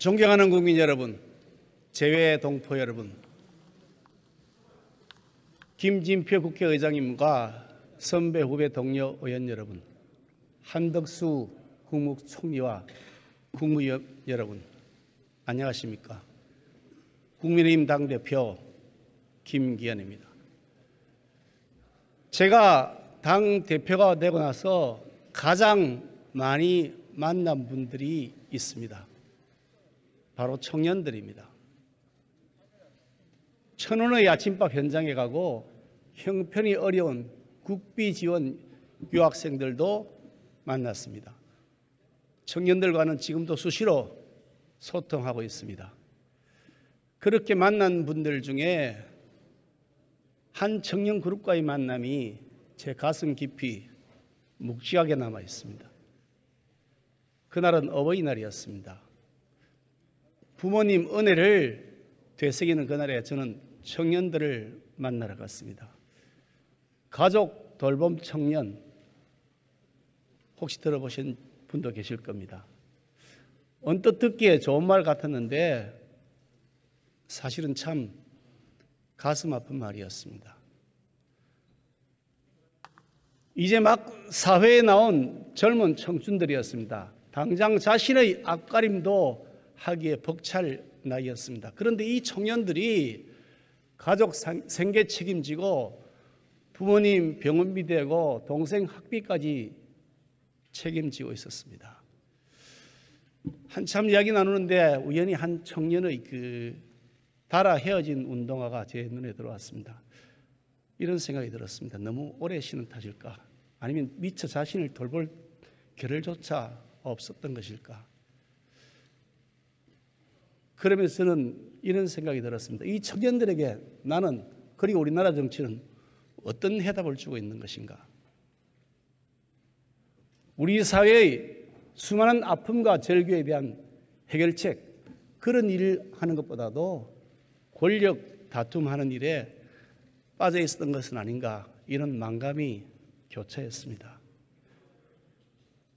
존경하는 국민 여러분, 재외 동포 여러분, 김진표 국회의장님과 선배 후배 동료 의원 여러분, 한덕수 국무총리와 국무위원 여러분, 안녕하십니까? 국민의힘 당대표 김기현입니다. 제가 당대표가 되고 나서 가장 많이 만난 분들이 있습니다. 바로 청년들입니다. 천원의 아침밥 현장에 가고 형편이 어려운 국비 지원 유학생들도 만났습니다. 청년들과는 지금도 수시로 소통하고 있습니다. 그렇게 만난 분들 중에 한 청년 그룹과의 만남이 제 가슴 깊이 묵직하게 남아 있습니다. 그날은 어버이날이었습니다. 부모님 은혜를 되새기는 그날에 저는 청년들을 만나러 갔습니다. 가족 돌봄 청년, 혹시 들어보신 분도 계실 겁니다. 언뜻 듣기에 좋은 말 같았는데 사실은 참 가슴 아픈 말이었습니다. 이제 막 사회에 나온 젊은 청춘들이었습니다. 당장 자신의 앞가림도 하기에 벅찰 나이였습니다. 그런데 이 청년들이 가족 생계 책임지고 부모님 병원비 대고 동생 학비까지 책임지고 있었습니다. 한참 이야기 나누는데 우연히 한 청년의 달아 헤어진 운동화가 제 눈에 들어왔습니다. 이런 생각이 들었습니다. 너무 오래 쉬는 탓일까? 아니면 미처 자신을 돌볼 겨를조차 없었던 것일까? 그러면서 저는 이런 생각이 들었습니다. 이 청년들에게 나는, 그리고 우리나라 정치는 어떤 해답을 주고 있는 것인가? 우리 사회의 수많은 아픔과 절규에 대한 해결책, 그런 일을 하는 것보다도 권력 다툼하는 일에 빠져 있었던 것은 아닌가, 이런 망감이 교차했습니다.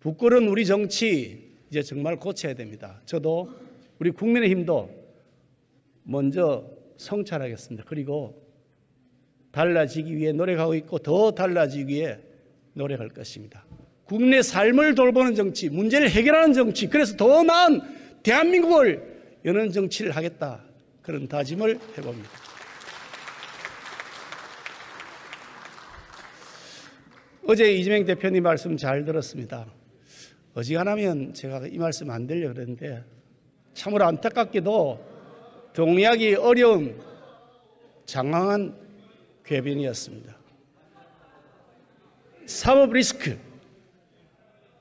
부끄러운 우리 정치 이제 정말 고쳐야 됩니다. 저도 우리 국민의힘도 먼저 성찰하겠습니다. 그리고 달라지기 위해 노력하고 있고 더 달라지기 위해 노력할 것입니다. 국민의 삶을 돌보는 정치, 문제를 해결하는 정치, 그래서 더 나은 대한민국을 여는 정치를 하겠다, 그런 다짐을 해봅니다. 어제 이재명 대표님 말씀 잘 들었습니다. 어지간하면 제가 이 말씀 안 드리려고 그랬는데 참으로 안타깝게도 동의하기 어려운 장황한 궤변이었습니다. 사법 리스크,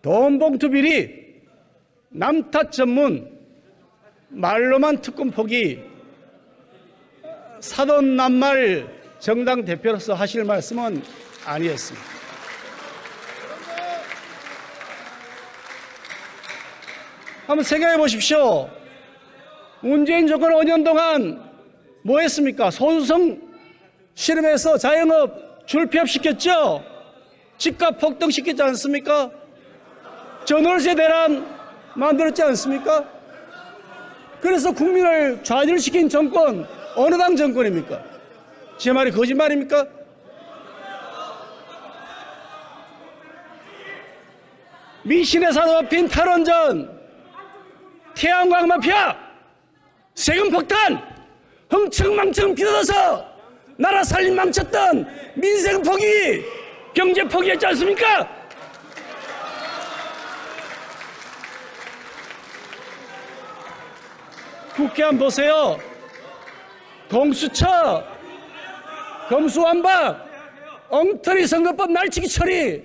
돈 봉투 비리, 남탓 전문, 말로만 특권 포기, 사돈 낱말 정당 대표로서 하실 말씀은 아니었습니다. 한번 생각해 보십시오. 문재인 정권 5년 동안 뭐 했습니까? 소수성 실험해서 자영업 줄폐업 시켰죠? 집값 폭등시켰지 않습니까? 전월세 대란 만들었지 않습니까? 그래서 국민을 좌절시킨 정권, 어느 당 정권입니까? 제 말이 거짓말입니까? 미신의 사도가 핀 탈원전, 태양광 마피아, 세금 폭탄, 흥청망청 비어서 나라 살림 망쳤던 민생 포기, 경제 포기했지 않습니까? 국회 한번 보세요. 공수처, 검수완박, 엉터리 선거법 날치기 처리,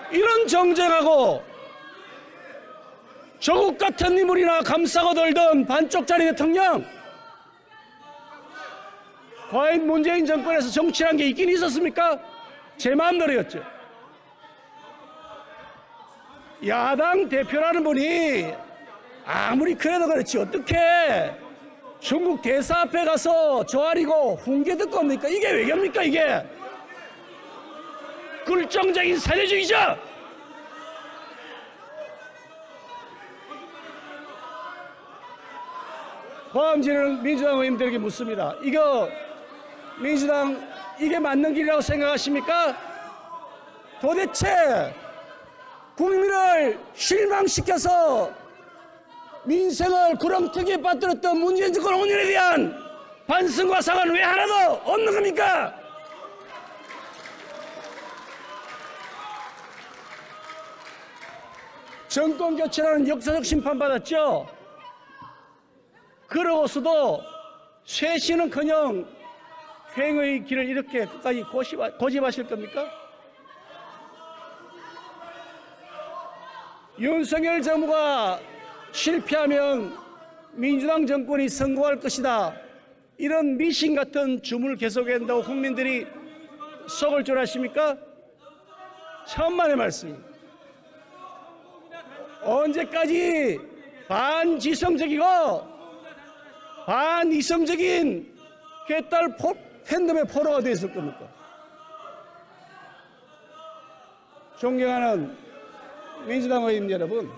이런 정쟁하고 조국 같은 인물이나 감싸고 돌던 반쪽짜리 대통령, 과연 문재인 정권에서 정치란 게 있긴 있었습니까? 제 마음대로였죠. 야당 대표라는 분이 아무리 그래도 그렇지 어떻게 중국 대사 앞에 가서 조아리고 훈계 듣고 옵니까? 이게 외교입니까? 이게 굴종적인 사회주의죠. 포함지는 민주당 의원들에게 묻습니다. 이거 민주당 이게 맞는 길이라고 생각하십니까? 도대체 국민을 실망시켜서 민생을 구렁텅이에 빠뜨렸던 문재인 정권 5년에 대한 반성과 사과는 왜 하나도 없는 겁니까? 정권 교체라는 역사적 심판받았죠. 그러고서도 쇄신은커녕 횡의 길을 이렇게 끝까지 고집하실 겁니까? 윤석열 정부가 실패하면 민주당 정권이 성공할 것이다. 이런 미신 같은 주문을 계속해야 한다고 국민들이 속을 줄 아십니까? 천만의 말씀입니다. 언제까지 반지성적이고 반이성적인 개딸 팬덤의 포로가 되어 있을 겁니까? 존경하는 민주당 의원 여러분,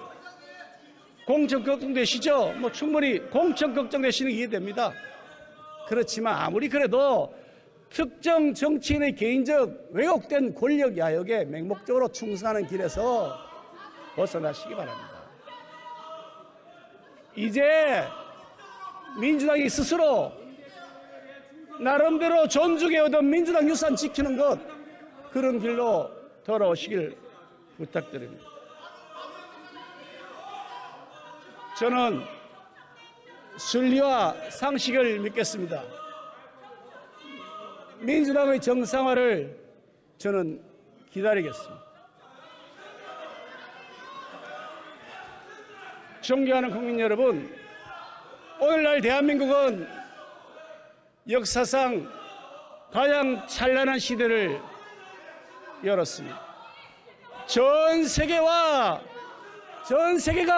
공천 걱정되시죠? 충분히 공천 걱정되시는 게 이해됩니다. 그렇지만 아무리 그래도 특정 정치인의 개인적 왜곡된 권력 야욕에 맹목적으로 충성하는 길에서 벗어나시기 바랍니다. 이제 민주당이 스스로 나름대로 존중해 오던 민주당 유산 지키는 것, 그런 길로 돌아오시길 부탁드립니다. 저는 순리와 상식을 믿겠습니다. 민주당의 정상화를 저는 기다리겠습니다. 존경하는 국민 여러분, 오늘날 대한민국은 역사상 가장 찬란한 시대를 열었습니다. 전 세계가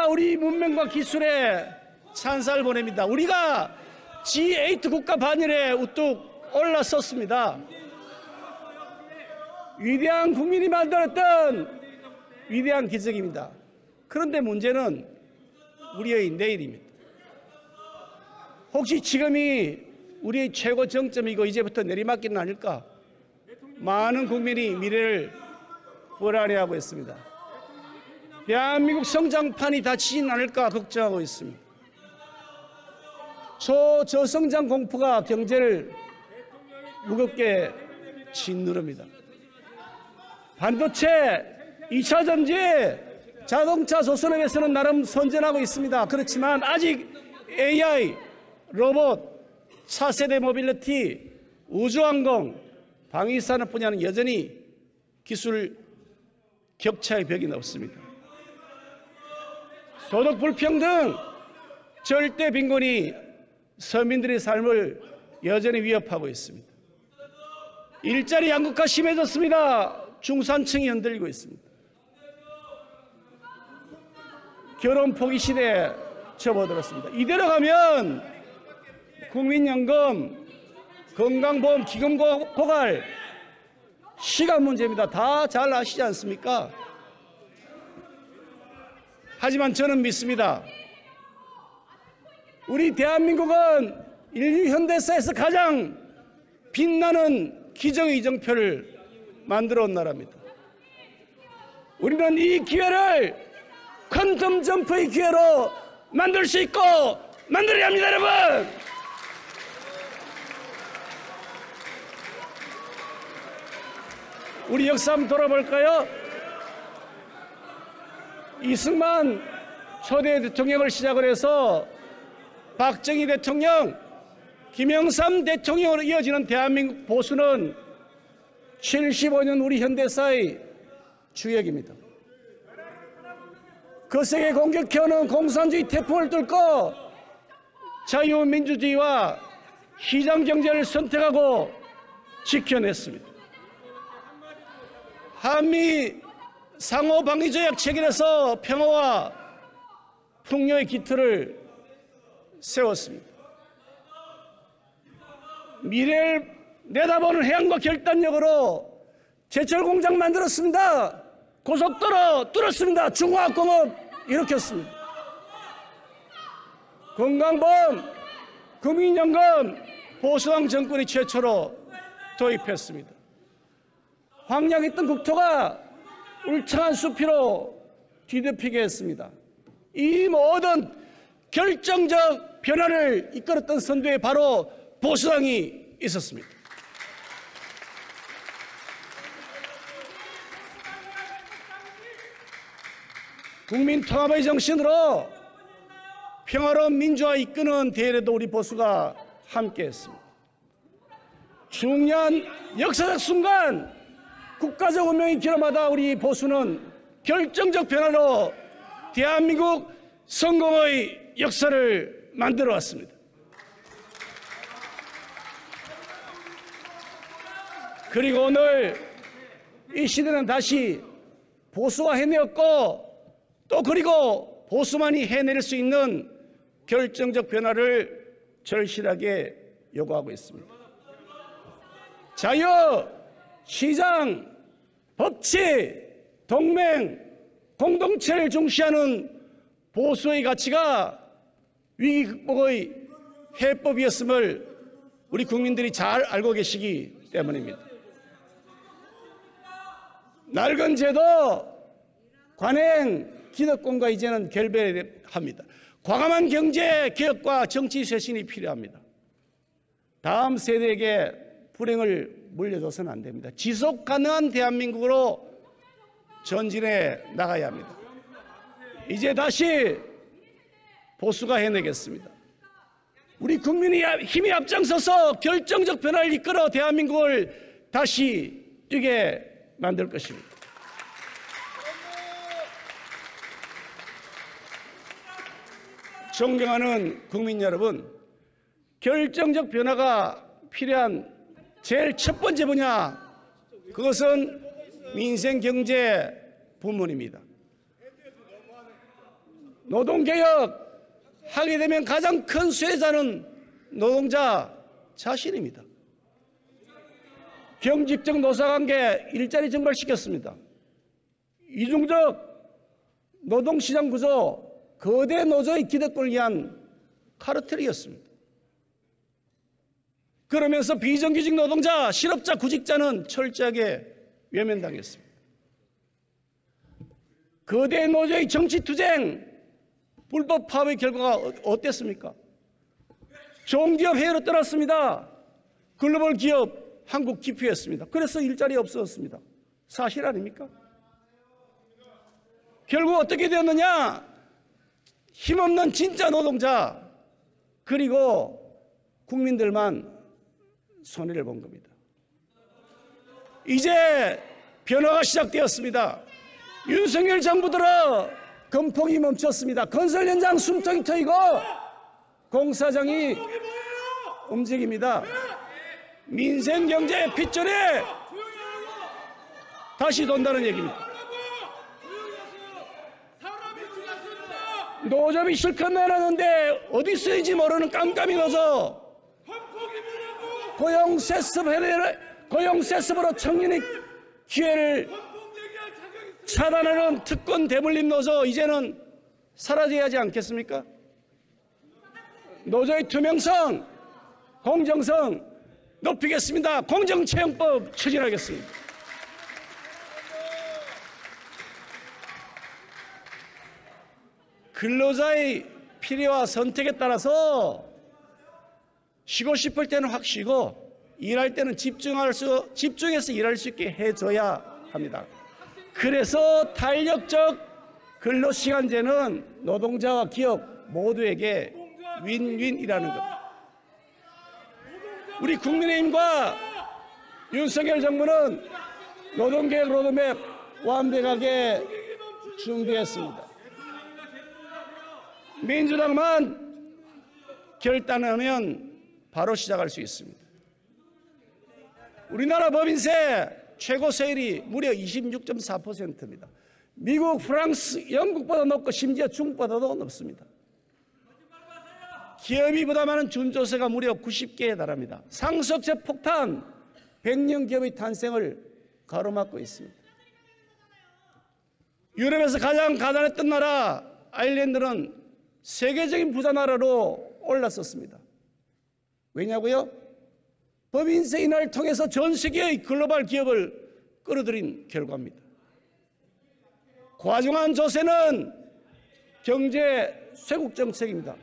우리 문명과 기술에 찬사를 보냅니다. 우리가 G8 국가 반열에 우뚝 올라섰습니다. 위대한 국민이 만들었던 위대한 기적입니다. 그런데 문제는 우리의 내일입니다. 혹시 지금이 우리의 최고 정점이고 이제부터 내리막길은 아닐까? 많은 국민이 미래를 불안해하고 있습니다. 대한민국 성장판이 닫히진 않을까 걱정하고 있습니다. 저성장 공포가 경제를 무겁게 짓누릅니다. 반도체, 2차 전지, 자동차 조선업에서는 나름 선전하고 있습니다. 그렇지만 아직 AI, 로봇, 차세대 모빌리티, 우주항공, 방위산업 분야는 여전히 기술 격차의 벽이 높습니다. 소득 불평등, 절대 빈곤이 서민들의 삶을 여전히 위협하고 있습니다. 일자리 양극화 심해졌습니다. 중산층이 흔들리고 있습니다. 결혼 포기 시대에 접어들었습니다. 이대로 가면 국민연금, 건강보험, 기금고갈 시간 문제입니다. 다 잘 아시지 않습니까? 하지만 저는 믿습니다. 우리 대한민국은 인류 현대사에서 가장 빛나는 기적의 이정표를 만들어 온 나라입니다. 우리는 이 기회를 퀀텀 점프의 기회로 만들 수 있고 만들어야 합니다, 여러분! 우리 역사 한번 돌아볼까요? 이승만 초대 대통령을 시작을 해서 박정희 대통령, 김영삼 대통령으로 이어지는 대한민국 보수는 75년 우리 현대사의 주역입니다. 거세게 공격해오는 공산주의 태풍을 뚫고 자유민주주의와 시장경제를 선택하고 지켜냈습니다. 한미 상호방위조약 체결에서 평화와 풍요의 기틀을 세웠습니다. 미래를 내다보는 해안과 결단력으로 제철공장 만들었습니다. 고속도로 뚫었습니다. 중화학공업 일으켰습니다. 건강보험 국민연금 보수당 정권이 최초로 도입했습니다. 황량했던 국토가 울창한 숲으로 뒤덮이게 했습니다. 이 모든 결정적 변화를 이끌었던 선두에 바로 보수당이 있었습니다. 국민 통합의 정신으로 평화로운 민주화 이끄는 대회에도 우리 보수가 함께했습니다. 중요한 역사적 순간, 국가적 운명이 길어마다 우리 보수는 결정적 변화로 대한민국 성공의 역사를 만들어 왔습니다. 그리고 오늘 이 시대는 다시 보수가 해내었고, 또 그리고 보수만이 해낼 수 있는 결정적 변화를 절실하게 요구하고 있습니다. 자유, 시장, 법치, 동맹, 공동체를 중시하는 보수의 가치가 위기 극복의 해법이었음을 우리 국민들이 잘 알고 계시기 때문입니다. 낡은 제도, 관행, 기득권과 이제는 결별합니다. 과감한 경제 개혁과 정치 쇄신이 필요합니다. 다음 세대에게 불행을 물려줘서는 안 됩니다. 지속 가능한 대한민국으로 전진해 나가야 합니다. 이제 다시 보수가 해내겠습니다. 우리 국민의 힘이 앞장서서 결정적 변화를 이끌어 대한민국을 다시 뛰게 만들 것입니다. 존경하는 국민 여러분, 결정적 변화가 필요한 제일 첫 번째 분야, 그것은 민생 경제 부문입니다. 노동개혁 하게 되면 가장 큰 수혜자는 노동자 자신입니다. 경직적 노사관계 일자리 증발시켰습니다. 이중적 노동시장 구조, 거대 노조의 기득권을 위한 카르텔이었습니다. 그러면서 비정규직 노동자, 실업자, 구직자는 철저하게 외면당했습니다. 거대 노조의 정치투쟁, 불법 파업의 결과가 어땠습니까? 좋은 기업 해외로 떠났습니다. 글로벌 기업 한국 기피했습니다. 그래서 일자리 없어졌습니다. 사실 아닙니까? 결국 어떻게 되었느냐? 힘없는 진짜 노동자, 그리고 국민들만 손해를 본 겁니다. 이제 변화가 시작되었습니다. 윤석열 정부 들어 건폭이 멈췄습니다. 건설 현장 숨통이 트이고 공사장이 움직입니다. 민생 경제 핏줄이 다시 돈다는 얘기입니다. 노점이 실컷 내놨는데 어디 쓰인지 모르는 깜깜이 노조, 고용세습으로 청년의 기회를 차단하는 특권 대물림 노조, 이제는 사라져야 하지 않겠습니까? 노조의 투명성, 공정성 높이겠습니다. 공정채용법 추진하겠습니다. 근로자의 필요와 선택에 따라서 쉬고 싶을 때는 확 쉬고 일할 때는 집중해서 일할 수 있게 해줘야 합니다. 그래서 탄력적 근로시간제는 노동자와 기업 모두에게 윈윈이라는 겁니다. 우리 국민의힘과 윤석열 정부는 노동개혁 로드맵 완벽하게 준비했습니다. 민주당만 결단하면 바로 시작할 수 있습니다. 우리나라 법인세 최고 세율이 무려 26.4%입니다. 미국, 프랑스, 영국보다 높고 심지어 중국보다도 높습니다. 기업이 부담하는 준조세가 무려 90개에 달합니다. 상속세 폭탄, 100년 기업의 탄생을 가로막고 있습니다. 유럽에서 가장 가난했던 나라 아일랜드는 세계적인 부자 나라로 올랐었습니다. 왜냐고요? 법인세 인하를 통해서 전 세계의 글로벌 기업을 끌어들인 결과입니다. 과중한 조세는 경제 쇄국 정책입니다.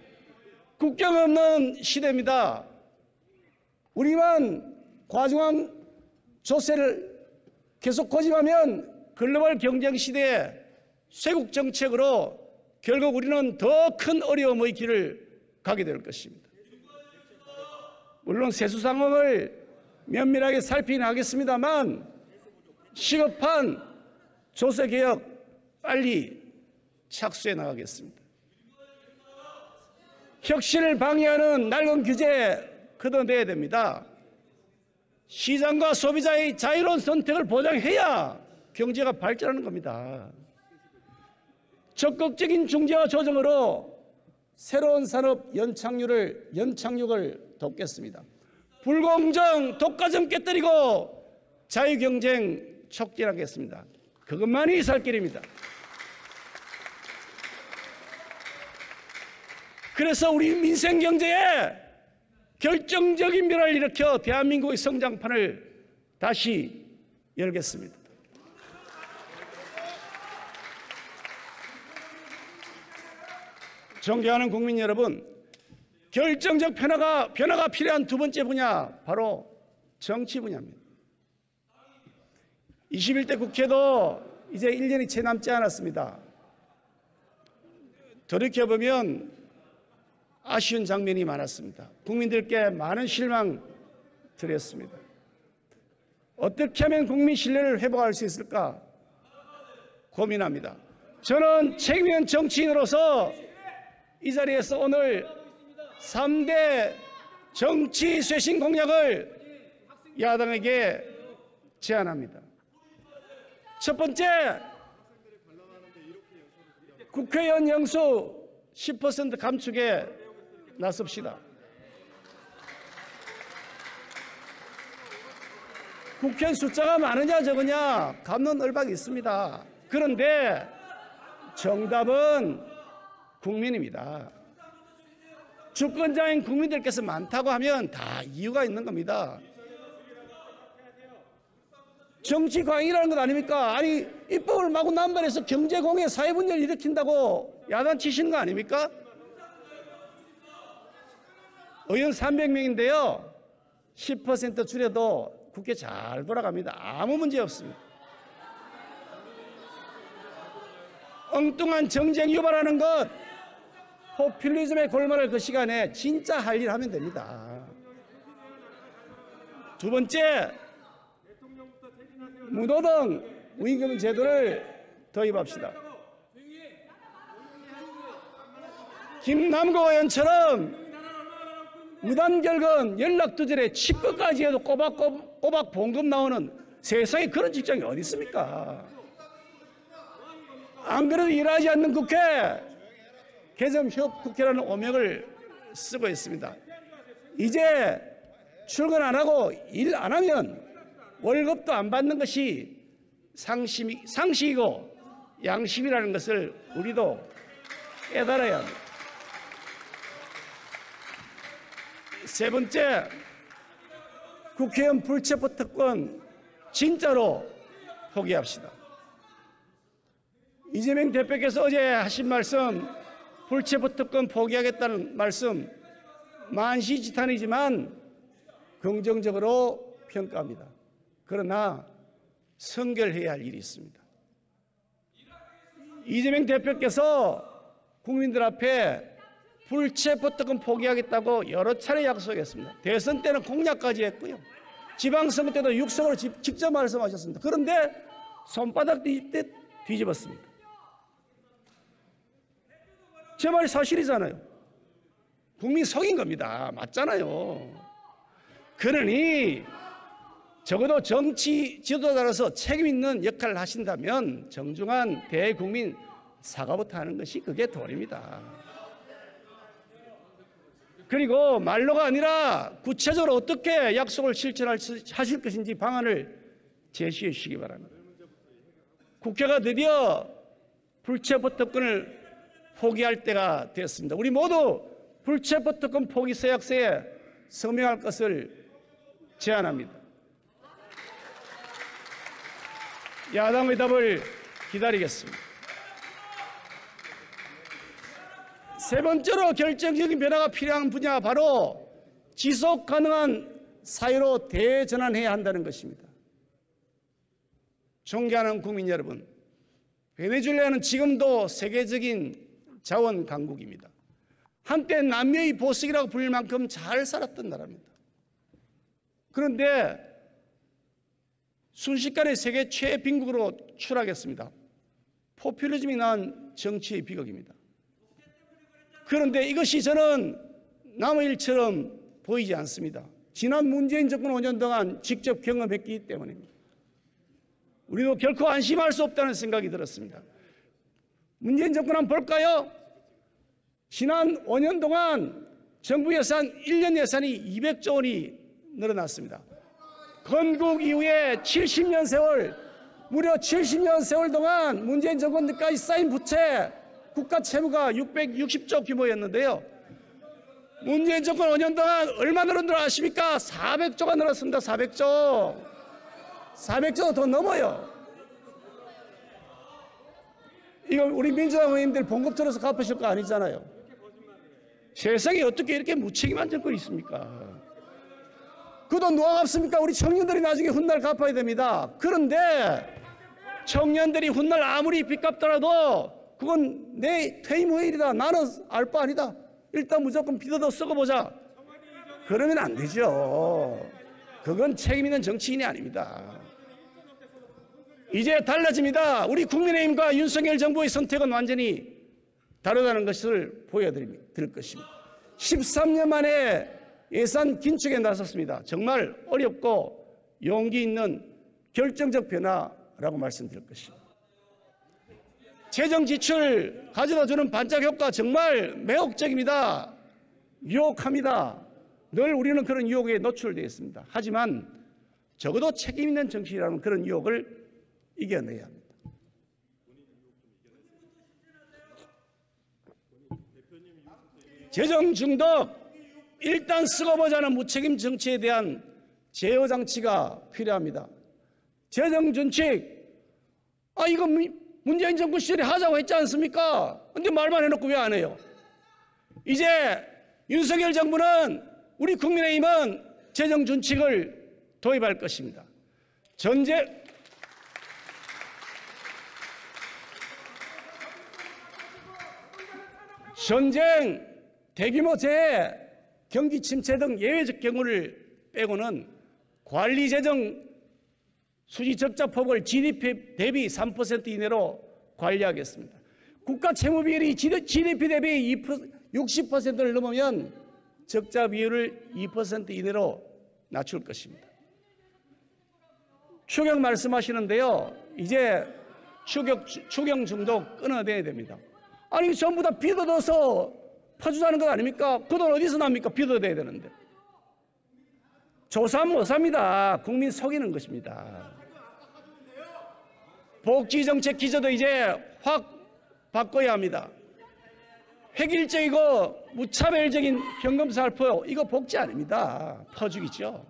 국경 없는 시대입니다. 우리만 과중한 조세를 계속 고집하면 글로벌 경쟁 시대에 쇄국 정책으로 결국 우리는 더 큰 어려움의 길을 가게 될 것입니다. 물론 세수 상황을 면밀하게 살피긴 하겠습니다만 시급한 조세 개혁 빨리 착수해 나가겠습니다. 혁신을 방해하는 낡은 규제 걷어내야 됩니다. 시장과 소비자의 자유로운 선택을 보장해야 경제가 발전하는 겁니다. 적극적인 중재와 조정으로 새로운 산업 연착륙을 돕겠습니다. 불공정, 독과점 깨뜨리고 자유경쟁 촉진하겠습니다. 그것만이 살 길입니다. 그래서 우리 민생경제에 결정적인 변화를 일으켜 대한민국의 성장판을 다시 열겠습니다. 존경하는 국민 여러분, 결정적 변화가 필요한 두 번째 분야, 바로 정치 분야입니다. 21대 국회도 이제 1년이 채 남지 않았습니다. 돌이켜보면 아쉬운 장면이 많았습니다. 국민들께 많은 실망 드렸습니다. 어떻게 하면 국민 신뢰를 회복할 수 있을까 고민합니다. 저는 책임 있는 정치인으로서 이 자리에서 오늘 3대 정치 쇄신 공약을 야당에게 제안합니다. 첫 번째, 국회의원 영수 10% 감축에 나섭시다. 국회의원 숫자가 많으냐 적으냐 갑론을박이 있습니다. 그런데 정답은 국민입니다. 주권자인 국민들께서 많다고 하면 다 이유가 있는 겁니다. 정치 광이라는 것 아닙니까? 아니, 입법을 마구 남발해서 경제공해 사회분열을 일으킨다고 야단치시는 거 아닙니까? 의원 300명인데요. 10% 줄여도 국회 잘 돌아갑니다. 아무 문제 없습니다. 엉뚱한 정쟁 유발하는 것, 포퓰리즘의 골마를 그 시간에 진짜 할 일 하면 됩니다. 두 번째, 무노동 무임금 제도를 도입합시다. 김남국 의원처럼 무단결근 연락두절에 치과까지 해도 꼬박 봉급 나오는 세상에 그런 직장이 어디 있습니까? 안 그래도 일하지 않는 국회, 개점협국회라는 오명을 쓰고 있습니다. 이제 출근 안 하고 일 안 하면 월급도 안 받는 것이 상식이고 양심이라는 것을 우리도 깨달아야 합니다. 세 번째, 국회의원 불체포 특권 진짜로 포기합시다. 이재명 대표께서 어제 하신 말씀, 불체포 특권 포기하겠다는 말씀 만시지탄이지만 긍정적으로 평가합니다. 그러나 성결해야 할 일이 있습니다. 이재명 대표께서 국민들 앞에 불체포 특권 포기하겠다고 여러 차례 약속했습니다. 대선 때는 공약까지 했고요. 지방선거 때도 육성으로 직접 말씀하셨습니다. 그런데 손바닥 뒤집듯 뒤집었습니다. 제 말이 사실이잖아요. 국민 속인 겁니다. 맞잖아요. 그러니 적어도 정치 지도자로서 책임 있는 역할을 하신다면 정중한 대국민 사과부터 하는 것이 그게 도리입니다. 그리고 말로가 아니라 구체적으로 어떻게 약속을 실천하실 것인지 방안을 제시해 주시기 바랍니다. 국회가 드디어 불체포 특권을 포기할 때가 됐습니다. 우리 모두 불체포 특권 포기 서약서에 서명할 것을 제안합니다. 야당의 답을 기다리겠습니다. 세 번째로 결정적인 변화가 필요한 분야가 바로 지속 가능한 사회로 대전환해야 한다는 것입니다. 존경하는 국민 여러분, 베네수엘라는 지금도 세계적인 자원 강국입니다. 한때 남녀의 보석이라고 불릴 만큼 잘 살았던 나라입니다. 그런데 순식간에 세계 최빈국으로 추락했습니다. 포퓰리즘이 낳은 정치의 비극입니다. 그런데 이것이 저는 남의 일처럼 보이지 않습니다. 지난 문재인 정권 5년 동안 직접 경험했기 때문입니다. 우리도 결코 안심할 수 없다는 생각이 들었습니다. 문재인 정권 한번 볼까요? 지난 5년 동안 정부 예산 1년 예산이 200조 원이 늘어났습니다. 건국 이후에 70년 세월, 무려 70년 세월 동안 문재인 정권 때까지 쌓인 부채, 국가 채무가 660조 규모였는데요. 문재인 정권 5년 동안 얼마 늘은 줄 아십니까? 400조가 늘었습니다. 400조. 400조 더 넘어요. 이거 우리 민주당 의원님들 봉급 들어서 갚으실 거 아니잖아요. 세상에 어떻게 이렇게 무책임한 정권이 있습니까? 그 돈 누가 갚습니까? 우리 청년들이 나중에 훗날 갚아야 됩니다. 그런데 청년들이 훗날 아무리 빚 갚더라도 그건 내 퇴임 후일이다. 나는 알 바 아니다. 일단 무조건 빚어도 썩어보자. 그러면 안 되죠. 그건 책임 있는 정치인이 아닙니다. 이제 달라집니다. 우리 국민의힘과 윤석열 정부의 선택은 완전히 다르다는 것을 보여드릴 것입니다. 13년 만에 예산 긴축에 나섰습니다. 정말 어렵고 용기 있는 결정적 변화라고 말씀드릴 것입니다. 재정 지출 가져다주는 반짝 효과 정말 매혹적입니다. 유혹합니다. 늘 우리는 그런 유혹에 노출되어 있습니다. 하지만 적어도 책임 있는 정치라는 그런 유혹을 이겨내야 합니다. 재정 중독, 일단 쓰고 보자는 무책임 정치에 대한 제어 장치가 필요합니다. 재정 준칙, 이거 문재인 정부 시절에 하자고 했지 않습니까? 근데 말만 해놓고 왜 안 해요? 이제 윤석열 정부는, 우리 국민의힘은 재정 준칙을 도입할 것입니다. 전쟁, 대규모 재해, 경기 침체 등 예외적 경우를 빼고는 관리 재정 수지 적자 폭을 GDP 대비 3% 이내로 관리하겠습니다. 국가 채무 비율이 GDP 대비 60%를 넘으면 적자 비율을 2% 이내로 낮출 것입니다. 추경 말씀하시는데요. 이제 추경 중독 끊어내야 됩니다. 아니 전부 다 빚 얻어서 퍼주자는 것 아닙니까? 그 돈 어디서 납니까? 빚 얻어야 되는데. 조사 못 삽니다. 국민 속이는 것입니다. 복지정책 기조도 이제 확 바꿔야 합니다. 획일적이고 무차별적인 현금 살포, 이거 복지 아닙니다. 퍼주기죠.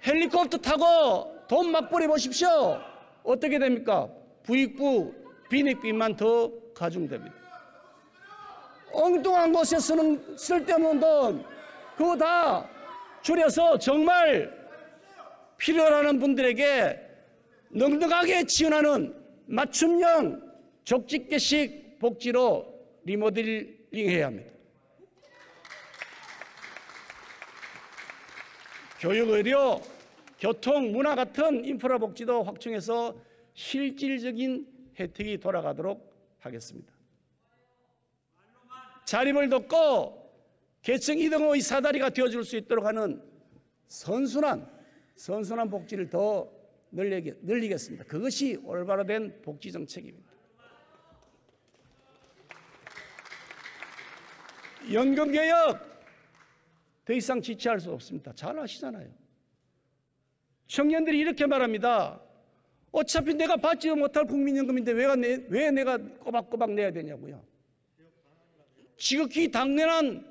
헬리콥터 타고 돈 막 뿌려보십시오. 어떻게 됩니까? 부익부, 빈익빈만 더 가중됩니다. 엉뚱한 곳에 쓰는 쓸데없는 돈, 그거 다 줄여서 정말 필요하는 분들에게 넉넉하게 지원하는 맞춤형 족집게식 복지로 리모델링해야 합니다. 교육, 의료, 교통, 문화 같은 인프라 복지도 확충해서 실질적인 혜택이 돌아가도록 하겠습니다. 자립을 돕고 계층 이등의 사다리가 되어줄 수 있도록 하는 선순환 복지를 더 늘리겠습니다. 그것이 올바로 된 복지 정책입니다. 연금개혁 더 이상 지체할 수 없습니다. 잘 아시잖아요. 청년들이 이렇게 말합니다. 어차피 내가 받지 못할 국민연금인데 왜 내가 꼬박꼬박 내야 되냐고요. 지극히 당연한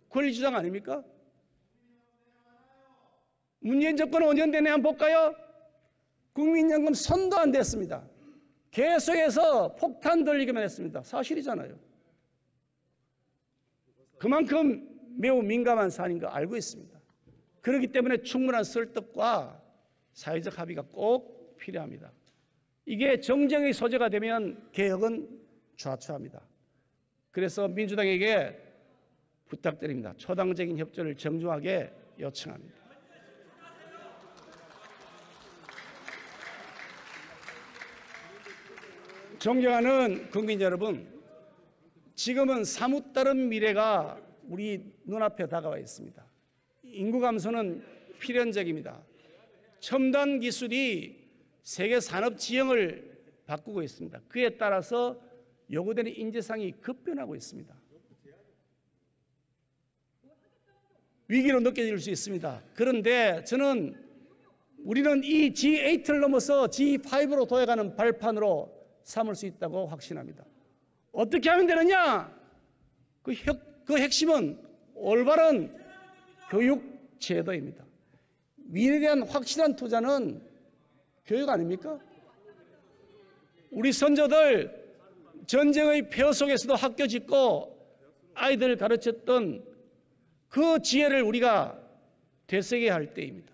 권리주장 아닙니까? 문재인 정권 5년 내내 한번 볼까요? 국민연금 손도 안 댔습니다. 계속해서 폭탄 돌리기만 했습니다. 사실이잖아요. 그만큼 매우 민감한 사안인 거 알고 있습니다. 그렇기 때문에 충분한 설득과 사회적 합의가 꼭 필요합니다. 이게 정쟁의 소재가 되면 개혁은 좌초합니다. 그래서 민주당에게 부탁드립니다. 초당적인 협조를 정중하게 요청합니다. 존경하는 국민 여러분, 지금은 사뭇 다른 미래가 우리 눈앞에 다가와 있습니다. 인구 감소는 필연적입니다. 첨단 기술이 세계 산업 지형을 바꾸고 있습니다. 그에 따라서 요구되는 인재상이 급변하고 있습니다. 위기로 느껴질 수 있습니다. 그런데 저는 우리는 이 G8를 넘어서 G5로 도약하는 발판으로 삼을 수 있다고 확신합니다. 어떻게 하면 되느냐? 그 핵심은 올바른 교육 제도입니다. 미래에 대한 확실한 투자는 교육 아닙니까? 우리 선조들 전쟁의 폐허 속에서도 학교 짓고 아이들을 가르쳤던 그 지혜를 우리가 되새겨야 할 때입니다.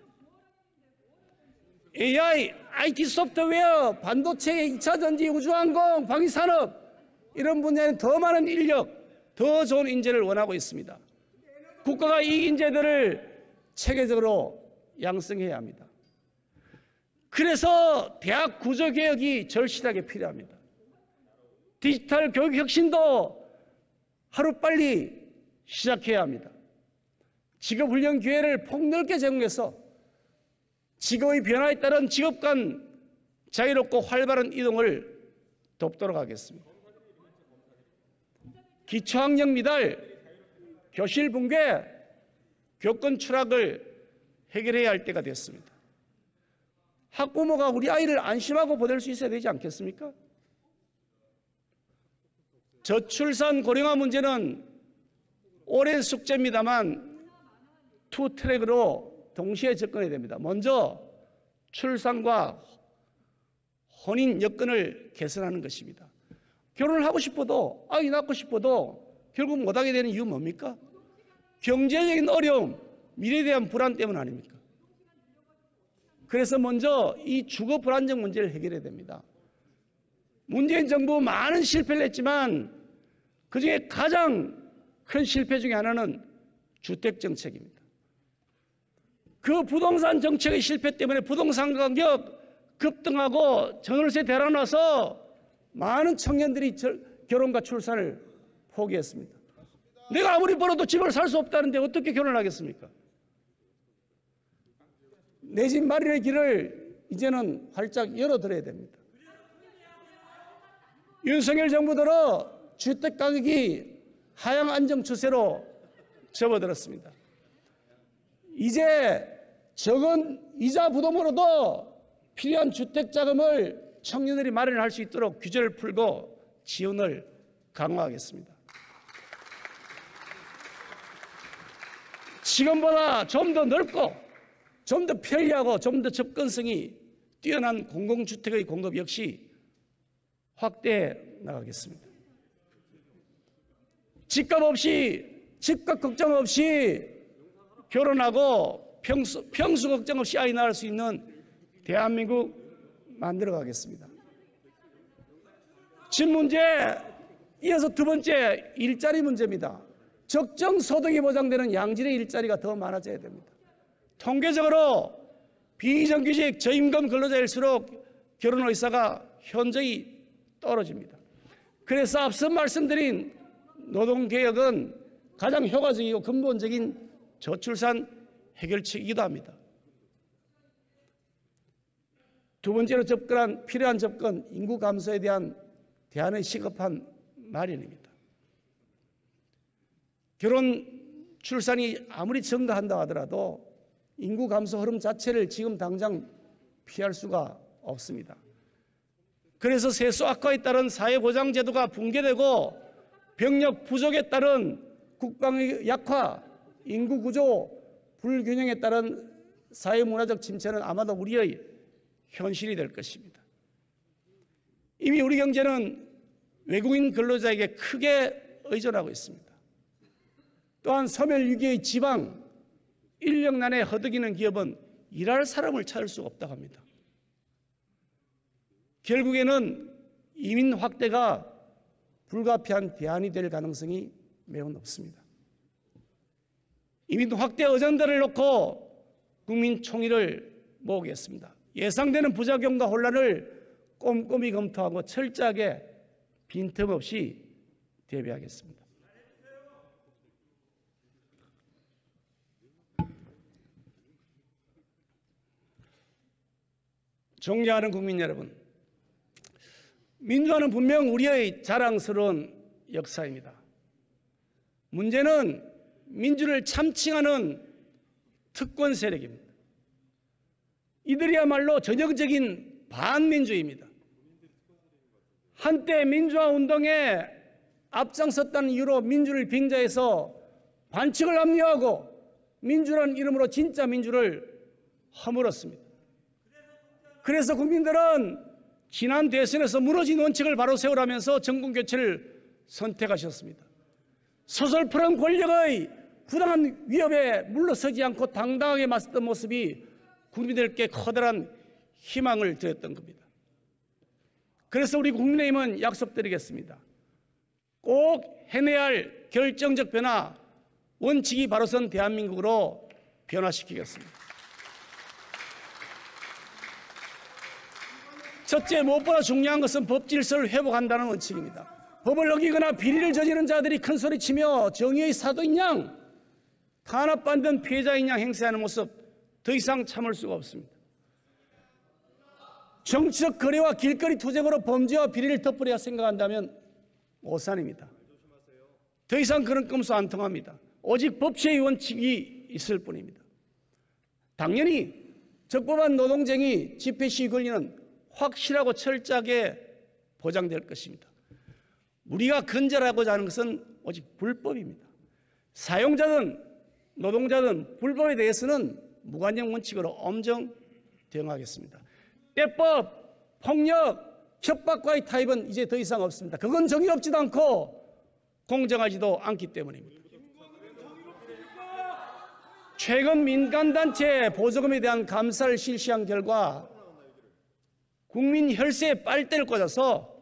AI, IT 소프트웨어, 반도체, 2차 전지, 우주항공, 방위산업 이런 분야에는 더 많은 인력, 더 좋은 인재를 원하고 있습니다. 국가가 이 인재들을 체계적으로 양성해야 합니다. 그래서 대학 구조개혁이 절실하게 필요합니다. 디지털 교육 혁신도 하루빨리 시작해야 합니다. 직업훈련 기회를 폭넓게 제공해서 직업의 변화에 따른 직업 간 자유롭고 활발한 이동을 돕도록 하겠습니다. 기초학력 미달, 교실 붕괴, 교권 추락을 해결해야 할 때가 됐습니다. 학부모가 우리 아이를 안심하고 보낼 수 있어야 되지 않겠습니까? 저출산 고령화 문제는 오랜 숙제입니다만 투 트랙으로 동시에 접근해야 됩니다. 먼저 출산과 혼인 여건을 개선하는 것입니다. 결혼을 하고 싶어도 아이 낳고 싶어도 결국 못하게 되는 이유 뭡니까? 경제적인 어려움, 미래에 대한 불안 때문 아닙니까? 그래서 먼저 이 주거 불안정 문제를 해결해야 됩니다. 문재인 정부 많은 실패를 했지만 그중에 가장 큰 실패 중에 하나는 주택 정책입니다. 그 부동산 정책의 실패 때문에 부동산 가격 급등하고 전월세 대란와서 많은 청년들이 결혼과 출산을 포기했습니다. 내가 아무리 벌어도 집을 살 수 없다는데 어떻게 결혼을 하겠습니까? 내 집 마련의 길을 이제는 활짝 열어드려야 됩니다. 윤석열 정부 들어 주택 가격이 하향 안정 추세로 접어들었습니다. 이제 적은 이자 부담으로도 필요한 주택 자금을 청년들이 마련할 수 있도록 규제를 풀고 지원을 강화하겠습니다. 지금보다 좀 더 넓고 좀 더 편리하고 좀 더 접근성이 뛰어난 공공주택의 공급 역시 확대해 나가겠습니다. 집값 걱정 없이 결혼하고 평수 걱정 없이 아이 낳을 수 있는 대한민국 만들어 가겠습니다. 집 문제, 이어서 두 번째 일자리 문제입니다. 적정 소득이 보장되는 양질의 일자리가 더 많아져야 됩니다. 통계적으로 비정규직 저임금 근로자일수록 결혼 의사가 현저히 떨어집니다. 그래서 앞서 말씀드린 노동개혁은 가장 효과적이고 근본적인 저출산 해결책이기도 합니다. 두 번째로 필요한 접근, 인구 감소에 대한 대안의 시급한 마련입니다. 결혼 출산이 아무리 증가한다 하더라도 인구 감소 흐름 자체를 지금 당장 피할 수가 없습니다. 그래서 세수 악화에 따른 사회보장제도가 붕괴되고 병력 부족에 따른 국방의 약화, 인구 구조 불균형에 따른 사회문화적 침체는 아마도 우리의 현실이 될 것입니다. 이미 우리 경제는 외국인 근로자에게 크게 의존하고 있습니다. 또한 소멸위기의 지방, 인력난에 허덕이는 기업은 일할 사람을 찾을 수가 없다고 합니다. 결국에는 이민 확대가 불가피한 대안이 될 가능성이 매우 높습니다. 이민 확대 어전다를 놓고 국민 총의를 모으겠습니다. 예상되는 부작용과 혼란을 꼼꼼히 검토하고 철저하게 빈틈없이 대비하겠습니다. 존경하는 국민 여러분, 민주화는 분명 우리의 자랑스러운 역사입니다. 문제는 민주를 참칭하는 특권 세력입니다. 이들이야말로 전형적인 반민주입니다. 한때 민주화 운동에 앞장섰다는 이유로 민주를 빙자해서 반칙을 합리화하고 민주라는 이름으로 진짜 민주를 허물었습니다. 그래서 국민들은 지난 대선에서 무너진 원칙을 바로 세우라면서 정권 교체를 선택하셨습니다. 서슬프른 권력의 부당한 위협에 물러서지 않고 당당하게 맞섰던 모습이 국민들께 커다란 희망을 드렸던 겁니다. 그래서 우리 국민의힘은 약속드리겠습니다. 꼭 해내야 할 결정적 변화, 원칙이 바로 선 대한민국으로 변화시키겠습니다. 첫째, 무엇보다 중요한 것은 법 질서를 회복한다는 원칙입니다. 법을 어기거나 비리를 저지른 자들이 큰소리치며 정의의 사도인 양, 탄압받는 피해자인 양 행세하는 모습 더 이상 참을 수가 없습니다. 정치적 거래와 길거리 투쟁으로 범죄와 비리를 덮으려 생각한다면 오산입니다. 더 이상 그런 꼼수 안 통합니다. 오직 법치의 원칙이 있을 뿐입니다. 당연히 적법한 노동쟁이 집회 시위 권리는 확실하고 철저하게 보장될 것입니다. 우리가 근절하고자 하는 것은 오직 불법입니다. 사용자든 노동자든 불법에 대해서는 무관용 원칙으로 엄정 대응하겠습니다. 때법, 폭력, 협박과의 타협은 이제 더 이상 없습니다. 그건 정의롭지도 않고 공정하지도 않기 때문입니다. 최근 민간단체 보조금에 대한 감사를 실시한 결과 국민 혈세에 빨대를 꽂아서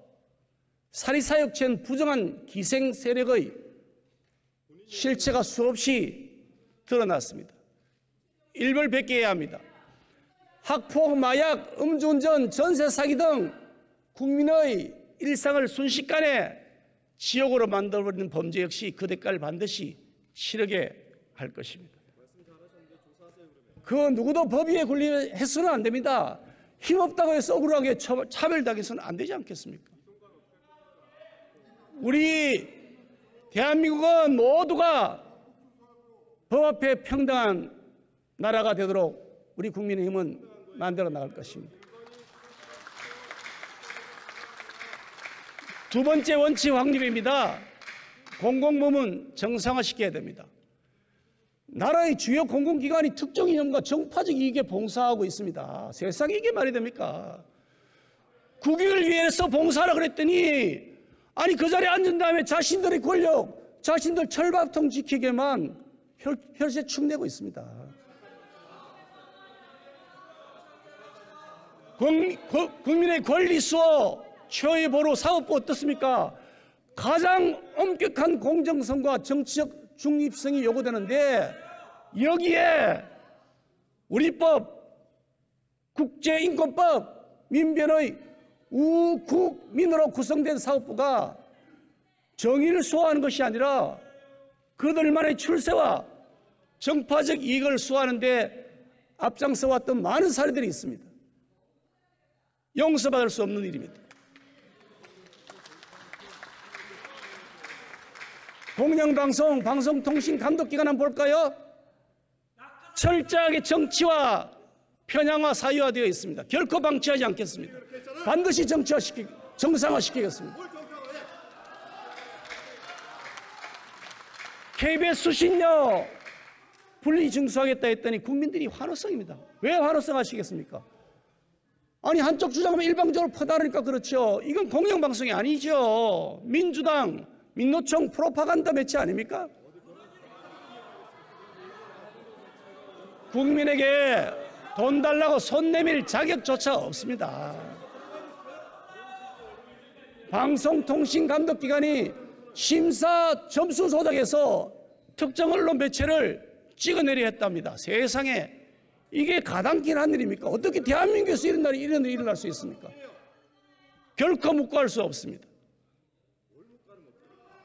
사리사욕체는 부정한 기생 세력의 실체가 수없이 드러났습니다. 일벌백계해야 합니다. 학폭, 마약, 음주운전, 전세 사기 등 국민의 일상을 순식간에 지옥으로 만들어버리는 범죄 역시 그 대가를 반드시 치르게 할 것입니다. 그 누구도 법 위에 군림해서는 안 됩니다. 힘없다고 해서 억울하게 차별당해서는 안 되지 않겠습니까? 우리 대한민국은 모두가 법 앞에 평등한 나라가 되도록 우리 국민의힘은 만들어 나갈 것입니다. 두 번째 원칙 확립입니다. 공공부문 정상화시켜야 됩니다. 나라의 주요 공공기관이 특정 이념과 정파적 이익에 봉사하고 있습니다. 세상에 이게 말이 됩니까? 국익을 위해서 봉사하라 그랬더니 아니 그 자리에 앉은 다음에 자신들의 권력, 자신들 철밥통 지키게만 혈세 축내고 있습니다. 국민의 권리 수호, 최후의 보루, 사법부 어떻습니까? 가장 엄격한 공정성과 정치적 중립성이 요구되는데 여기에 우리 법, 국제인권법, 민변의 우국민으로 구성된 사법부가 정의를 수호하는 것이 아니라 그들만의 출세와 정파적 이익을 수호하는 데 앞장서 왔던 많은 사례들이 있습니다. 용서받을 수 없는 일입니다. 공영방송, 방송통신감독기관 한번 볼까요? 철저하게 정치와 편향화 사유화되어 있습니다. 결코 방치하지 않겠습니다. 반드시 정상화시키겠습니다. KBS 수신료 분리징수하겠다 했더니 국민들이 환호성입니다. 왜 환호성 하시겠습니까? 아니 한쪽 주장하면 일방적으로 퍼다르니까 그렇죠. 이건 공영방송이 아니죠. 민주당, 민노총 프로파간다 매체 아닙니까? 국민에게 돈 달라고 손 내밀 자격조차 없습니다. 방송통신감독기관이 심사 점수 조작해서 특정 언론 매체를 찍어내려 했답니다. 세상에 이게 가당키는 한 일입니까? 어떻게 대한민국에서 이런 일이 일어날 수 있습니까? 결코 묵과할 수 없습니다.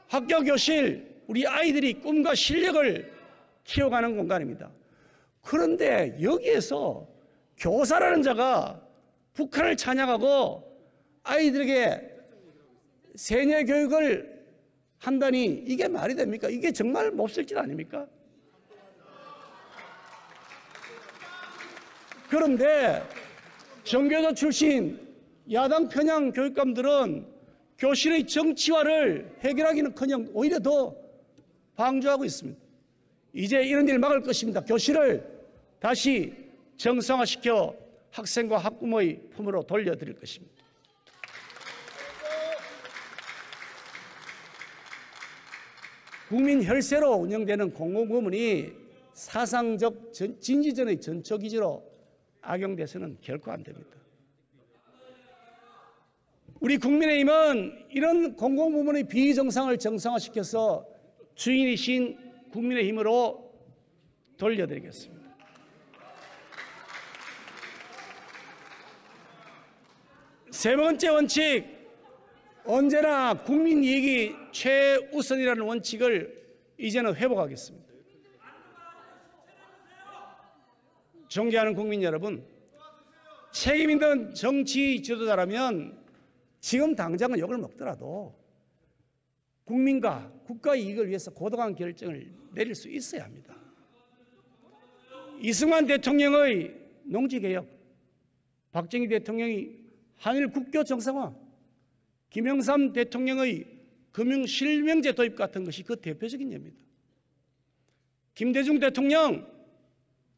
학교 교실, 우리 아이들이 꿈과 실력을 키워가는 공간입니다. 그런데 여기에서 교사라는 자가 북한을 찬양하고 아이들에게 세뇌 교육을 한다니 이게 말이 됩니까? 이게 정말 몹쓸 짓 아닙니까? 그런데 정교조 출신 야당 편향 교육감들은 교실의 정치화를 해결하기는커녕 오히려 더 방조하고 있습니다. 이제 이런 일 막을 것입니다. 교실을 다시 정상화시켜 학생과 학부모의 품으로 돌려드릴 것입니다. 국민 혈세로 운영되는 공공부문이 사상적 진지전의 전초기지로 악용돼서는 결코 안 됩니다. 우리 국민의힘은 이런 공공부문의 비정상을 정상화시켜서 주인이신 국민의힘으로 돌려드리겠습니다. 세 번째 원칙, 언제나 국민 이익이 최우선이라는 원칙을 이제는 회복하겠습니다. 존경하는 국민 여러분, 책임 있는 정치 지도자라면 지금 당장은 욕을 먹더라도 국민과 국가 이익을 위해서 고도한 결정을 내릴 수 있어야 합니다. 이승만 대통령의 농지개혁, 박정희 대통령의 한일 국교 정상화, 김영삼 대통령의 금융실명제 도입 같은 것이 그 대표적인 예입니다. 김대중 대통령,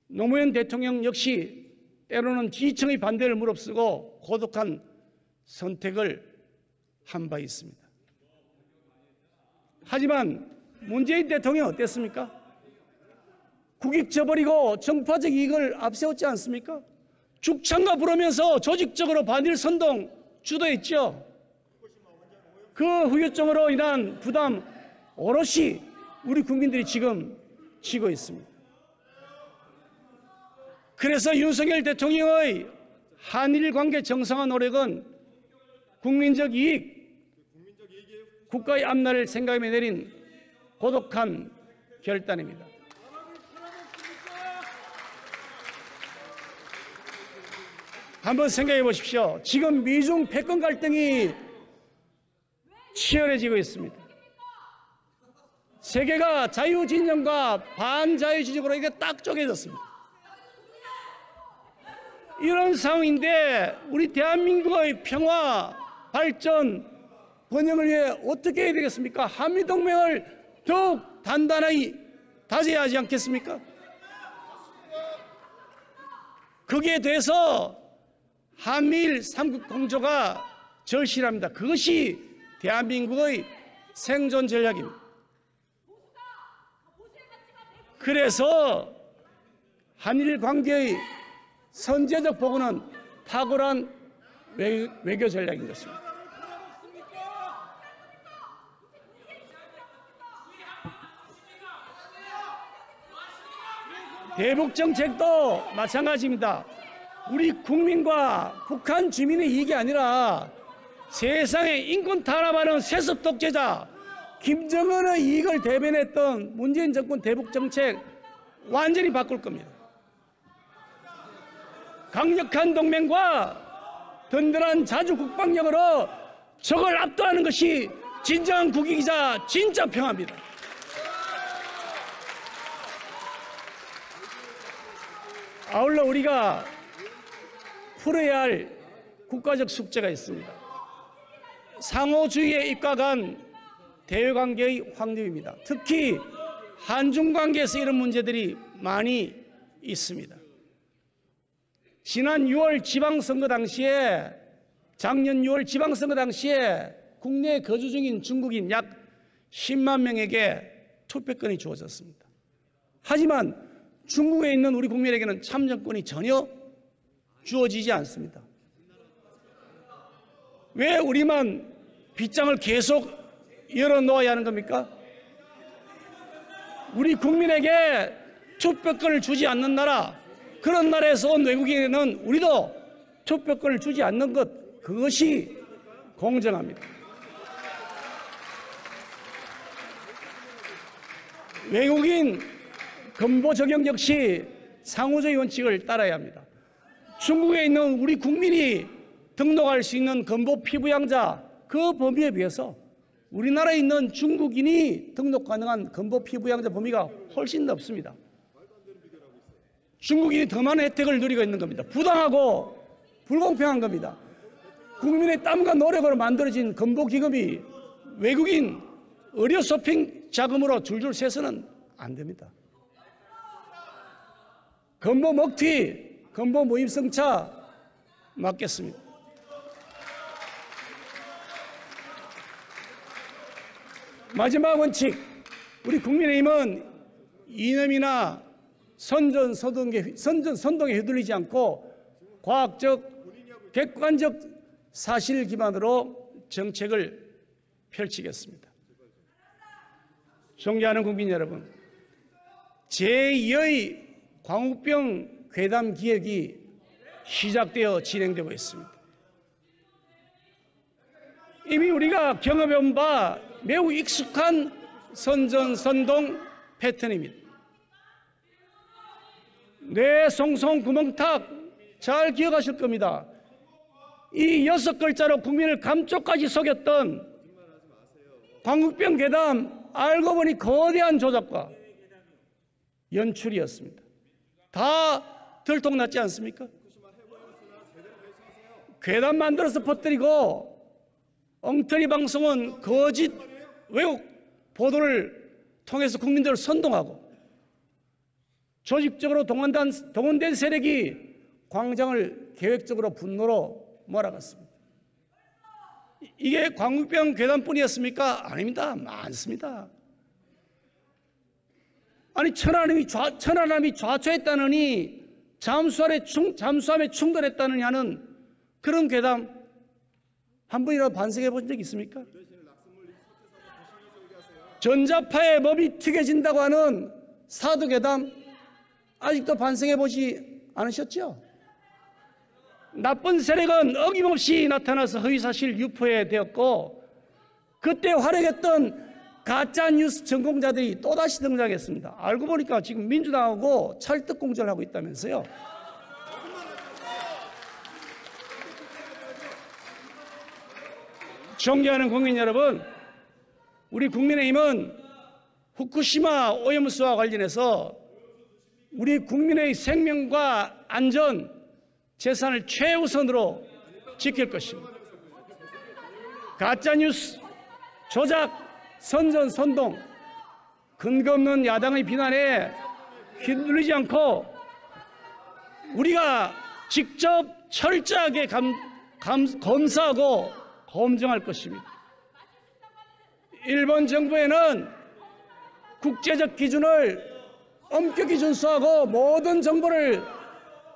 노무현 대통령 역시 때로는 지지층의 반대를 무릅쓰고 고독한 선택을 한 바 있습니다. 하지만 문재인 대통령 어땠습니까? 국익 저버리고 정파적 이익을 앞세웠지 않습니까? 죽창가 부르면서 조직적으로 반일 선동 주도했죠. 그 후유증으로 인한 부담 오롯이 우리 국민들이 지금 지고 있습니다. 그래서 윤석열 대통령의 한일 관계 정상화 노력은 국민적 이익, 국가의 앞날을 생각하며 내린 고독한 결단입니다. 한번 생각해 보십시오. 지금 미중 패권 갈등이 치열해지고 있습니다. 세계가 자유진영과 반자유진영으로 이게 딱 쪼개졌습니다. 이런 상황인데 우리 대한민국의 평화, 발전, 번영을 위해 어떻게 해야 되겠습니까? 한미동맹을 더욱 단단히 다져야 하지 않겠습니까? 거기에 대해서 한미일 3국 공조가 절실합니다. 그것이 대한민국의 생존 전략입니다. 그래서 한일 관계의 선제적 보고는 탁월한 외교 전략인 것입니다. 대북 정책도 마찬가지입니다. 우리 국민과 북한 주민의 이익이 아니라 세상의 인권 탄압하는 세습 독재자 김정은의 이익을 대변했던 문재인 정권 대북 정책 완전히 바꿀 겁니다. 강력한 동맹과 든든한 자주 국방력으로 적을 압도하는 것이 진정한 국익이자 진짜 평화입니다. 아울러 우리가 풀어야 할 국가적 숙제가 있습니다. 상호주의에 입각한 대외관계의 확립입니다. 특히 한중 관계에서 이런 문제들이 많이 있습니다. 지난 6월 지방선거 당시에, 작년 6월 지방선거 당시에 국내에 거주 중인 중국인 약 10만 명에게 투표권이 주어졌습니다. 하지만 중국에 있는 우리 국민에게는 참정권이 전혀 주어지지 않습니다. 왜 우리만 빗장을 계속 열어놓아야 하는 겁니까? 우리 국민에게 투표권을 주지 않는 나라, 그런 나라에서 온 외국인에게는 우리도 투표권을 주지 않는 것, 그것이 공정합니다. 외국인 건보 적용 역시 상호주의 원칙을 따라야 합니다. 중국에 있는 우리 국민이 등록할 수 있는 건보 피부양자, 그 범위에 비해서 우리나라에 있는 중국인이 등록 가능한 건보 피부양자 범위가 훨씬 높습니다. 중국인이 더 많은 혜택을 누리고 있는 겁니다. 부당하고 불공평한 겁니다. 국민의 땀과 노력으로 만들어진 건보기금이 외국인 의료 쇼핑 자금으로 줄줄 새서는 안 됩니다. 건보 먹튀, 건보 무임승차 막겠습니다. 마지막 원칙, 우리 국민의힘은 이념이나 선동에 휘둘리지 않고 과학적, 객관적 사실 기반으로 정책을 펼치겠습니다. 존경하는 국민 여러분, 제2의 광우병 괴담 기획이 시작되어 진행되고 있습니다. 이미 우리가 경험해온 바 매우 익숙한 선전선동 패턴입니다. 뇌 송송 구멍탁 잘 기억하실 겁니다. 이 6글자로 국민을 감쪽까지 속였던 광우병 괴담, 알고 보니 거대한 조작과 연출이었습니다. 다 들통났지 않습니까? 괴담 만들어서 퍼뜨리고 엉터리 방송은 거짓 왜곡 보도를 통해서 국민들을 선동하고 조직적으로 동원된 세력이 광장을 계획적으로 분노로 몰아갔습니다. 이게 광우병 괴담뿐이었습니까? 아닙니다. 많습니다. 아니 천하람이 좌초했다느니 잠수함에 충돌했다느니 하는 그런 괴담 한 번이라도 반성해 본 적 있습니까? 전자파의 법이 튀겨진다고 하는 사두괴담 아직도 반성해 보지 않으셨죠? 나쁜 세력은 어김없이 나타나서 허위사실 유포해 되었고, 그때 활약했던 가짜뉴스 전공자들이 또다시 등장했습니다. 알고 보니까 지금 민주당하고 찰떡공전을 하고 있다면서요. 존경하는 국민 여러분, 우리 국민의힘은 후쿠시마 오염수와 관련해서 우리 국민의 생명과 안전, 재산을 최우선으로 지킬 것입니다. 가짜뉴스, 조작, 선전선동, 근거 없는 야당의 비난에 휘둘리지 않고 우리가 직접 철저하게 검사하고 검증할 것입니다. 일본 정부에는 국제적 기준을 엄격히 준수하고 모든 정보를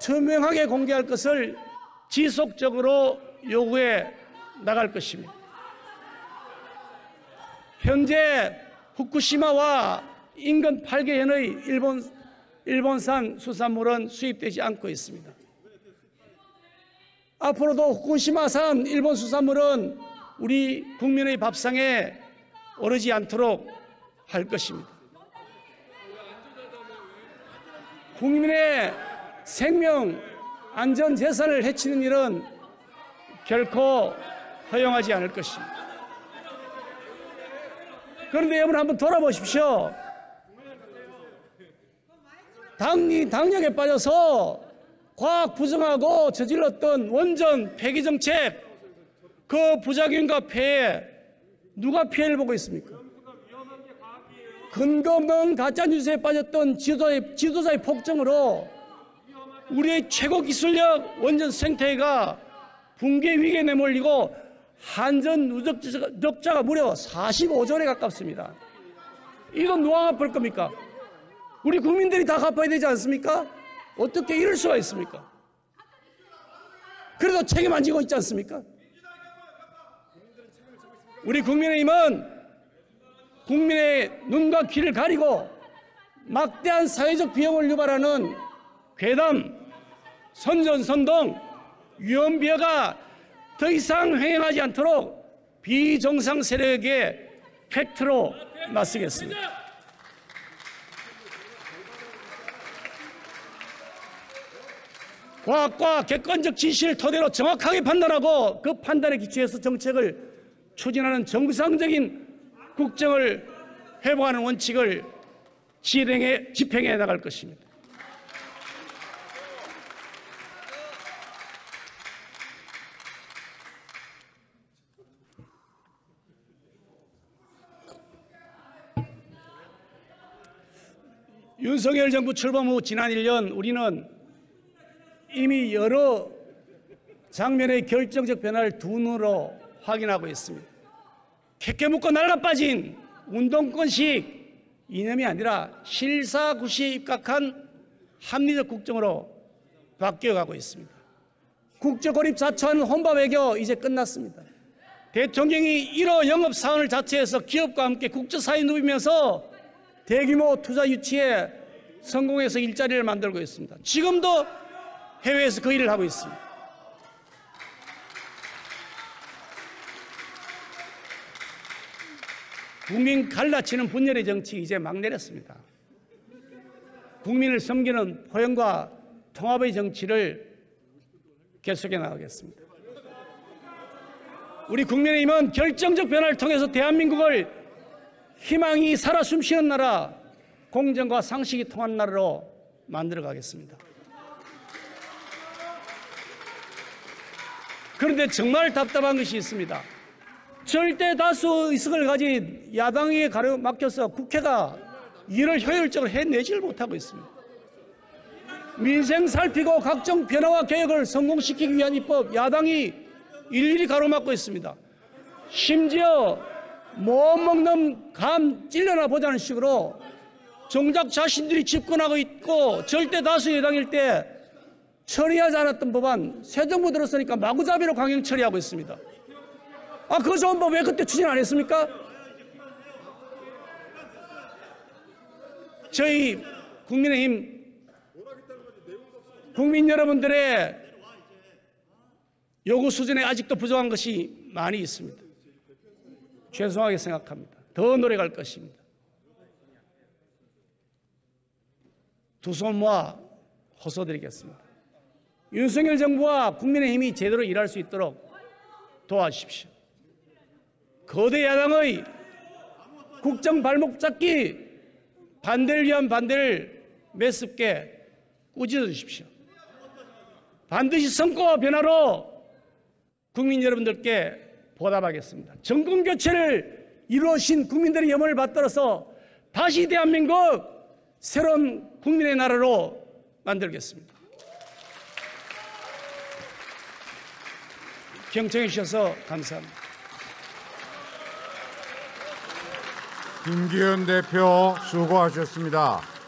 투명하게 공개할 것을 지속적으로 요구해 나갈 것입니다. 현재 후쿠시마와 인근 8개현의 일본산 수산물은 수입되지 않고 있습니다. 앞으로도 후쿠시마산 일본 수산물은 우리 국민의 밥상에 오르지 않도록 할 것입니다. 국민의 생명, 안전, 재산을 해치는 일은 결코 허용하지 않을 것입니다. 그런데 여러분 한번 돌아보십시오. 당력에 빠져서 과학 부정하고 저질렀던 원전 폐기 정책, 그 부작용과 폐해 누가 피해를 보고 있습니까? 근거 없는 가짜뉴스에 빠졌던 지도자의 폭정으로 우리의 최고 기술력 원전 생태계가 붕괴 위기에 내몰리고 한전 누적자가 무려 45조 원에 가깝습니다. 이 돈 누가 갚을 겁니까? 우리 국민들이 다 갚아야 되지 않습니까? 어떻게 이럴 수가 있습니까? 그래도 책임 안 지고 있지 않습니까? 우리 국민의힘은 국민의 눈과 귀를 가리고 막대한 사회적 비용을 유발하는 괴담, 선전선동, 위헌비하가 더 이상 횡행하지 않도록 비정상 세력의 팩트로 맞서겠습니다. 과학과 객관적 지시를 토대로 정확하게 판단하고 그 판단에 기초해서 정책을 추진하는 정상적인 국정을 회복하는 원칙을 집행해 나갈 것입니다. 윤석열 정부 출범 후 지난 1년 우리는 이미 여러 장면의 결정적 변화를 두 눈으로 확인하고 있습니다. 캐캐 묻고 낡아 빠진 운동권식 이념이 아니라 실사구시에 입각한 합리적 국정으로 바뀌어가고 있습니다. 국제고립 자초하는 혼밥 외교 이제 끝났습니다. 대통령이 1호 영업사원을 자처해서 기업과 함께 국제사회에 누비면서 대규모 투자 유치에 성공해서 일자리를 만들고 있습니다. 지금도 해외에서 그 일을 하고 있습니다. 국민 갈라치는 분열의 정치 이제 막 내렸습니다. 국민을 섬기는 포용과 통합의 정치를 계속해 나가겠습니다. 우리 국민의힘은 결정적 변화를 통해서 대한민국을 희망이 살아 숨쉬는 나라, 공정과 상식이 통한 나라로 만들어 가겠습니다. 그런데 정말 답답한 것이 있습니다. 절대 다수 의석을 가진 야당에 가로막혀서 국회가 일을 효율적으로 해내지를 못하고 있습니다. 민생 살피고 각종 변화와 개혁을 성공시키기 위한 입법 야당이 일일이 가로막고 있습니다. 심지어 못 먹는 감 찔려나 보자는 식으로 정작 자신들이 집권하고 있고 절대 다수 여당일 때 처리하지 않았던 법안 새 정부 들었으니까 마구잡이로 강행 처리하고 있습니다. 그 좋은 법 왜 그때 추진 안 했습니까? 저희 국민의힘 국민 여러분들의 요구 수준에 아직도 부족한 것이 많이 있습니다. 죄송하게 생각합니다. 더 노력할 것입니다. 두 손 모아 호소드리겠습니다. 윤석열 정부와 국민의힘이 제대로 일할 수 있도록 도와주십시오. 거대 야당의 국정 발목 잡기 반대를 위한 반대를 매섭게 꾸짖어 주십시오. 반드시 성과와 변화로 국민 여러분들께 보답하겠습니다. 정권교체를 이루어신 국민들의 염원을 받들어서 다시 대한민국 새로운 국민의 나라로 만들겠습니다. 경청해 주셔서 감사합니다. 김기현 대표 수고하셨습니다.